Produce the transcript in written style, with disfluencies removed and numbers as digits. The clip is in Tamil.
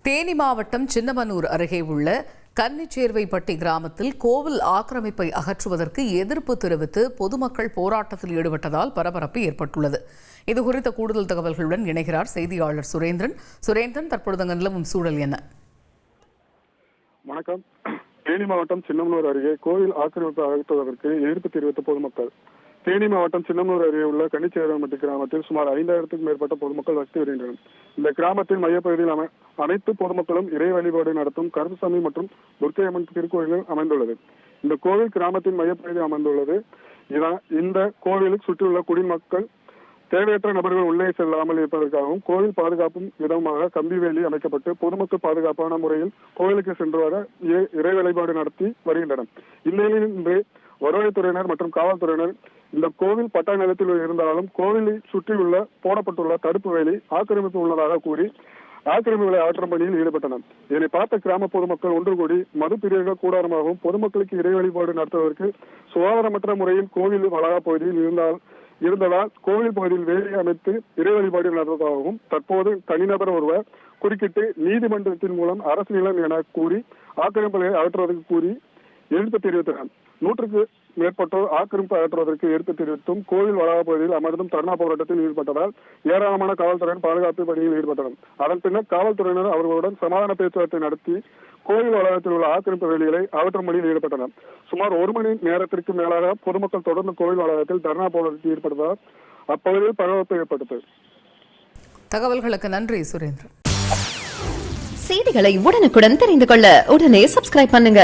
தேனி மாவட்டம் சின்னமனூர் அருகே உள்ள கன்னிச்சேர்வைப்பட்டி கிராமத்தில் கோவில் ஆக்கிரமிப்பை அகற்றுவதற்கு எதிர்ப்பு தெரிவித்து பொதுமக்கள் போராட்டத்தில் ஈடுபட்டதால் பரபரப்பு ஏற்பட்டுள்ளது. இதுகுறித்த கூடுதல் தகவல்களுடன் இணைகிறார் செய்தியாளர் சுரேந்திரன். சுரேந்திரன், தற்பொழுது நிலவும் சூழல் என்ன? வணக்கம். தேனி மாவட்டம் சின்னமனூர் அருகே கோவில் ஆக்கிரமிப்பை அகற்றுவதற்கு எதிர்ப்பு தெரிவித்த பொதுமக்கள். தேனி மாவட்டம் சின்னமனூர் அருகே உள்ள கன்னிச்சேர்வைப்பட்டி கிராமத்தில் சுமார் 5000க்கும் மேற்பட்ட பொதுமக்கள் வசித்து வருகின்றனர். இந்த கிராமத்தின் மையப்பகுதியில் அனைத்து பொதுமக்களும் இறை வழிபாடு நடத்தும் கருப்புசாமி மற்றும் துர்க்கையம்மன் திருக்கோயில்கள் அமைந்துள்ளது. இந்த கோவில் கிராமத்தின் மையப்பகுதியில் அமைந்துள்ளது. இந்த கோவிலுக்கு சுற்றியுள்ள குடிமக்கள் தேவையற்ற நபர்கள் உள்ளே செல்லாமல் இருப்பதற்காகவும் கோவில் பாதுகாப்பும் விதமாக கம்பி வேலி அமைக்கப்பட்டு பொதுமக்கள் பாதுகாப்பான முறையில் கோவிலுக்கு சென்று வர இறை வழிபாடு நடத்தி வருகின்றனர். இந்நிலையில் இன்று வருவாய்த்துறையினர் மற்றும் காவல்துறையினர் இந்த கோவில் பட்டா நிலத்தில் இருந்தாலும் கோவிலை சுற்றியுள்ள போடப்பட்டுள்ள தடுப்பு வேலி ஆக்கிரமிப்பு உள்ளதாக கூறி ஆக்கிரமிப்புகளை அகற்றும் பணியில் ஈடுபட்டனர். இதனை பார்த்த கிராம பொதுமக்கள் ஒன்று கூடி மது பிரியர்கள் கூடாரமாகவும் பொதுமக்களுக்கு இறை வழிபாடு நடத்துவதற்கு சுகாதாரமற்ற முறையில் கோவில் வளாக பகுதியில் இருந்ததால் கோவில் பகுதியில் வேலை அமைத்து இறை வழிபாடு நடத்துவதாகவும் தற்போது தனிநபர் ஒருவர் குறுக்கிட்டு நீதிமன்றத்தின் மூலம் அரசு நிலம் என கூறி ஆக்கிரமிப்புகளை அகற்றுவதற்கு கூறி எதிர்ப்பு தெரிவித்தனர். 100க்கு மேற்பட்டோர் ஆக்கிரமிப்பு அகற்றுவதற்கு எதிர்ப்பு தெரிவித்தும் கோவில் வளாக பகுதியில் அமர்ந்தும் தர்ணா போராட்டத்தில் ஈடுபட்டதால் ஏராளமான காவல்துறையினர் பாதுகாப்பு பணியில் ஈடுபட்டனர். அதன் பின்னர் காவல்துறையினர் அவர்களுடன் சமாதான பேச்சுவார்த்தை நடத்தி கோவில் வளாகத்தில் உள்ள ஆக்கிரமிப்பு வேலைகளை அகற்றும் பணியில் ஈடுபட்டனர். சுமார் 1 மணி நேரத்திற்கு மேலாக பொதுமக்கள் தொடர்ந்து கோவில் வளாகத்தில் தர்ணா போராட்டத்தில் ஈடுபட்டதால் அப்பகுதியில் பரபரப்பு ஏற்பட்டது. தகவல்களுக்கு நன்றி சுரேந்திரன். செய்திகளை உடனுக்குடன் தெரிந்து கொள்ள உடனே சப்ஸ்கிரைப் பண்ணுங்க.